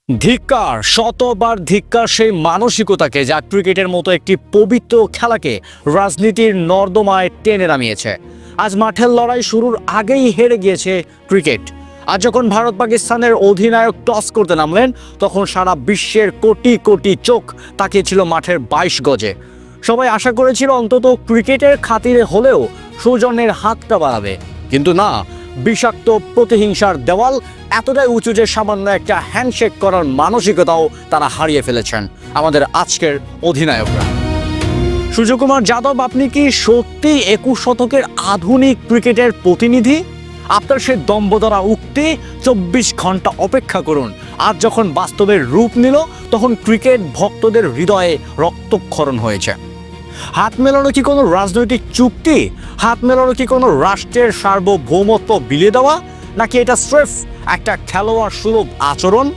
ধিক্কার, শতবার ধিক্কার সেই মানসিকতাকে যা ক্রিকেটের মতো একটি পবিত্র খেলাকে রাজনীতির নর্দমায় টেনে নামিয়েছে। আজ মাঠের লড়াই শুরুর আগেই হেরে গিয়েছে ক্রিকেট। আজ যখন ভারত পাকিস্তানের অধিনায়ক টস করতে নামলেন, তখন সারা বিশ্বের কোটি কোটি চোখ তাকিয়েছিল মাঠের 22 গজে। সবাই আশা করেছিল অন্তত ক্রিকেটের খাতিরে হলেও সৌজন্যের হাতটা বাড়াবে, কিন্তু না, বিষাক্ত প্রতিহিংসার দেওয়াল এতটাই উঁচু যে সামান্য একটা হ্যান্ডশেক করার মানসিকতাও তারা হারিয়ে ফেলেছেন আমাদের আজকের অধিনায়করা। সূর্যকুমার যাদব, আপনি কি সত্যি 21 শতকের আধুনিক ক্রিকেটের প্রতিনিধি? আপনার সেই দম্বদরা উক্তি 24 ঘন্টা অপেক্ষা করুন। আজ যখন বাস্তবের রূপ নিল, তখন ক্রিকেট ভক্তদের হৃদয়ে রক্তক্ষরণ হয়েছে। হাত মেলানো কি কোনো রাজনৈতিক চুক্তি? হাত মেলানো কি কোনো রাষ্ট্রের সার্বভৌমত্ব বিলিয়ে দেওয়া? নাকি এটা স্রেফ একটা খেলোয়াড় সুলভ আচরণ?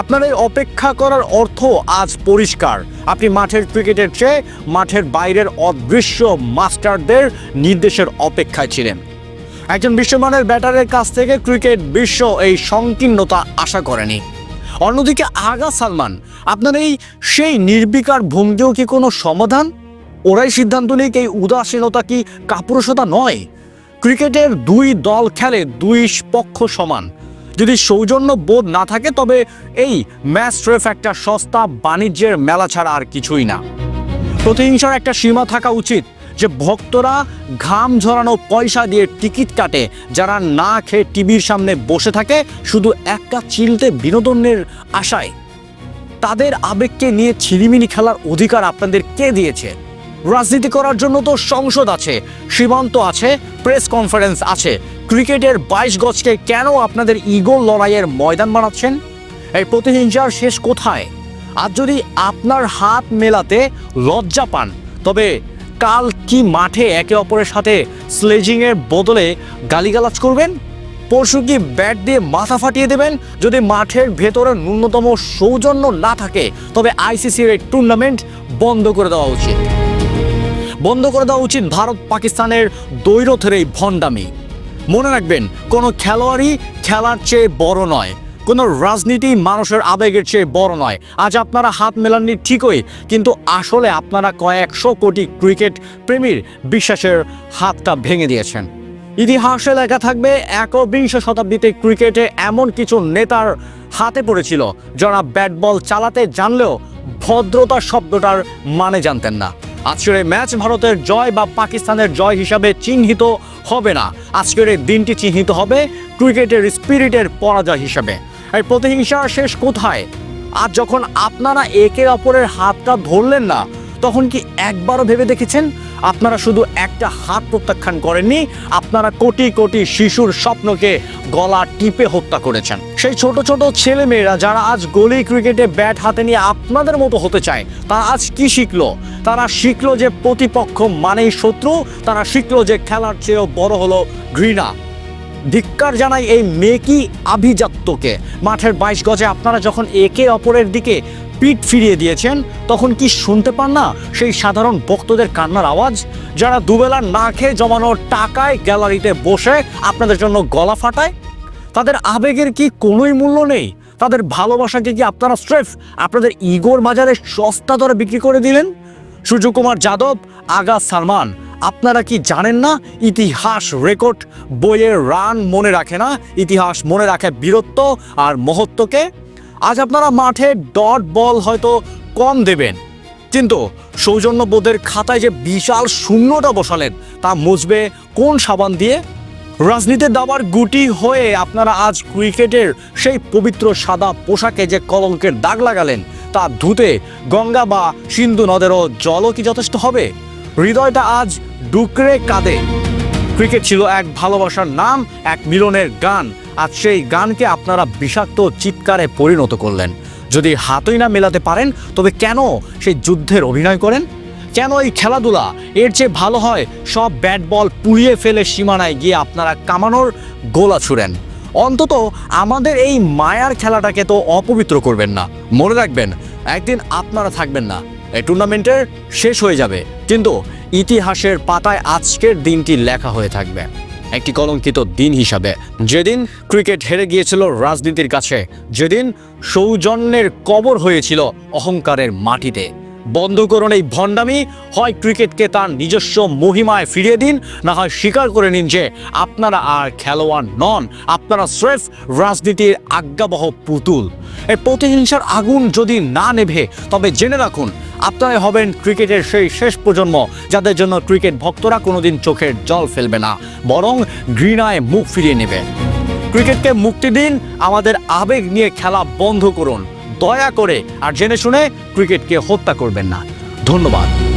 আপনার এই অপেক্ষা করার অর্থ আজ পরিষ্কার। আপনি মাঠের ক্রিকেটের চেয়ে মাঠের বাইরের অদৃশ্য মাস্টারদের নির্দেশের অপেক্ষায় ছিলেন। একজন বিশ্বমানের ব্যাটারের কাছ থেকে ক্রিকেট বিশ্ব এই সংকীর্ণতা আশা করেনি। অন্যদিকে আগা সালমান, আপনার সেই নির্বিকার ভঙ্গিও কি কোনো সমাধান? ওরাই সিদ্ধান্ত নিক এই উদাসীনতা কি কাপুরুষতা নয়? ক্রিকেটের দুই দল খেলে দুই পক্ষ সমান। যদি সৌজন্য বোধ না থাকে, তবে এই ম্যাচ স্রেফ একটা সস্তা বাণিজ্যের মেলা ছাড়া আর কিছুই না। প্রতিহিংসার একটা সীমা থাকা উচিত, যে ভক্তরা ঘাম ঝরানো পয়সা দিয়ে টিকিট কাটে, যারা না খেয়ে টিভির সামনে বসে থাকে শুধু একটা চিলতে বিনোদনের আশায়। তাদের আবেগকে নিয়ে ছিনিমিনি খেলার অধিকার আপনাদের কে দিয়েছে? রাজনীতি করার জন্য তো সংসদ আছে, সীমান্ত আছে, প্রেস কনফারেন্স আছে। ক্রিকেটের 22 গজকে কেন আপনাদের ইগো লড়াইয়ের ময়দান বানাচ্ছেন? এই প্রতিহিংসার শেষ কোথায়? আজ যদি আপনার হাত মেলাতে লজ্জা পান, তবে কাল কি মাঠে একে অপরের সাথে স্লেজিংয়ের বদলে গালিগালাজ করবেন? পরশু কি ব্যাট দিয়ে মাথা ফাটিয়ে দেবেন? যদি মাঠের ভেতরে ন্যূনতম সৌজন্য না থাকে, তবে আইসিসির এই টুর্নামেন্ট বন্ধ করে দেওয়া উচিত। বন্ধ করে দেওয়া উচিত ভারত পাকিস্তানের দ্বৈরথের এই ভণ্ডামি। মনে রাখবেন, কোনো খেলোয়াড়ই খেলার চেয়ে বড় নয়, কোনো রাজনীতি মানুষের আবেগের চেয়ে বড় নয়। আজ আপনারা হাত মেলাননি ঠিকই, কিন্তু আসলে আপনারা কয়েকশো কোটি ক্রিকেট প্রেমীর বিশ্বাসের হাতটা ভেঙে দিয়েছেন। ইতিহাসে লেখা থাকবে, 21 শতাব্দীতে ক্রিকেটে এমন কিছু নেতার হাতে পড়েছিল যারা ব্যাট বল চালাতে জানলেও ভদ্রতা শব্দটার মানে জানতেন না। আজকের এই ম্যাচ ভারতের জয় বা পাকিস্তানের জয় হিসাবে চিহ্নিত হবে না। আজকের এই দিনটি চিহ্নিত হবে ক্রিকেটের স্পিরিটের পরাজয় হিসাবে। এই প্রতিহিংসার শেষ কোথায়? আজ যখন আপনারা একে অপরের হাতটা ধরলেন না, তখন কি একবারও ভেবে দেখেছেন আপনারা শুধু একটা হাত প্রত্যাখ্যান করেননি, আপনারা কোটি কোটি শিশুর স্বপ্নকে গলা টিপে হত্যা করেছেন। সেই ছোট ছোট ছেলেমেয়েরা যারা আজ গলি ক্রিকেটে ব্যাট হাতে নিয়ে আপনাদের মতো হতে চায়, তারা আজ কি শিখলো? তারা শিখলো যে প্রতিপক্ষ মানেই শত্রু। তারা শিখলো যে খেলার চেয়েও বড় হলো ঘৃণা। ধিক্কার জানাই এই মেকি আভিজাত্যকে। মাঠের 22 গজে আপনারা যখন একে অপরের দিকে পিঠ ফিরিয়ে দিয়েছেন, তখন কি শুনতে পান না সেই সাধারণ ভক্তদের কান্নার আওয়াজ, যারা দুবেলা না খেয়ে জমানোর টাকায় গ্যালারিতে বসে আপনাদের জন্য গলা ফাটায়? তাদের আবেগের কি কোনোই মূল্য নেই? তাদের ভালোবাসাকে কি আপনারা স্রেফ আপনাদের ইগোর বাজারে সস্তা দরে বিক্রি করে দিলেন? সূর্যকুমার যাদব, আগা সালমান, আপনারা কি জানেন না ইতিহাস রেকর্ড বইয়ের রান মনে রাখে না, ইতিহাস মনে রাখে বীরত্ব আর মহত্বকে? আজ আপনারা মাঠে ডট বল হয়তো কম দেবেন, কিন্তু সৌজন্যবোধের খাতায় যে বিশাল শূন্যটা বসালেন, তা মুছবে কোন সাবান দিয়ে? রাজনীতির দাবার গুটি হয়ে আপনারা আজ ক্রিকেটের সেই পবিত্র সাদা পোশাকে যে কলঙ্কের দাগ লাগালেন, তা ধুতে গঙ্গা বা সিন্ধু নদেরও জলও কি যথেষ্ট হবে? হৃদয়টা আজ ডুকরে কাঁদে। ক্রিকেট ছিল এক ভালোবাসার নাম, এক মিলনের গান। আজ সেই গানকে আপনারা বিষাক্ত চিৎকারে পরিণত করলেন। যদি হাতই না মেলাতে পারেন, তবে কেন সেই যুদ্ধের অভিনয় করেন? কেন এই খেলাধুলা? এর চেয়ে ভালো হয় সব ব্যাট বল পুড়িয়ে ফেলে সীমানায় গিয়ে আপনারা কামানোর গোলা ছুড়েন। অন্তত আমাদের এই মায়ার খেলাটাকে তো অপবিত্র করবেন না। মনে রাখবেন, একদিন আপনারা থাকবেন না, এই টুর্নামেন্টের শেষ হয়ে যাবে, কিন্তু ইতিহাসের পাতায় আজকের দিনটি লেখা হয়ে থাকবে। একটি কলঙ্কিত দিন হিসাবে। যেদিন ক্রিকেট হেরে গিয়েছিল রাজনীতির কাছে, যেদিন সৌজন্যের কবর হয়েছিল অহংকারের মাটিতে। বন্ধ করুন এই ভণ্ডামি। হয় ক্রিকেটকে তার নিজস্ব মহিমায় ফিরিয়ে দিন, না হয় স্বীকার করে নিন যে আপনারা আর খেলোয়াড় নন, আপনারা স্রেফ রাজনীতির আজ্ঞাবহ পুতুল। এই প্রতিহিংসার আগুন যদি না নেভে, তবে জেনে রাখুন আপনারাই হবেন ক্রিকেটের সেই শেষ প্রজন্ম যাদের জন্য ক্রিকেট ভক্তরা কোনোদিন চোখের জল ফেলবে না, বরং ঘৃণায় মুখ ফিরিয়ে নেবে। ক্রিকেটকে মুক্তি দিন, আমাদের আবেগ নিয়ে খেলা বন্ধ করুন দয়া করে, আর জেনে শুনে ক্রিকেটকে হত্যা করবেন না। ধন্যবাদ।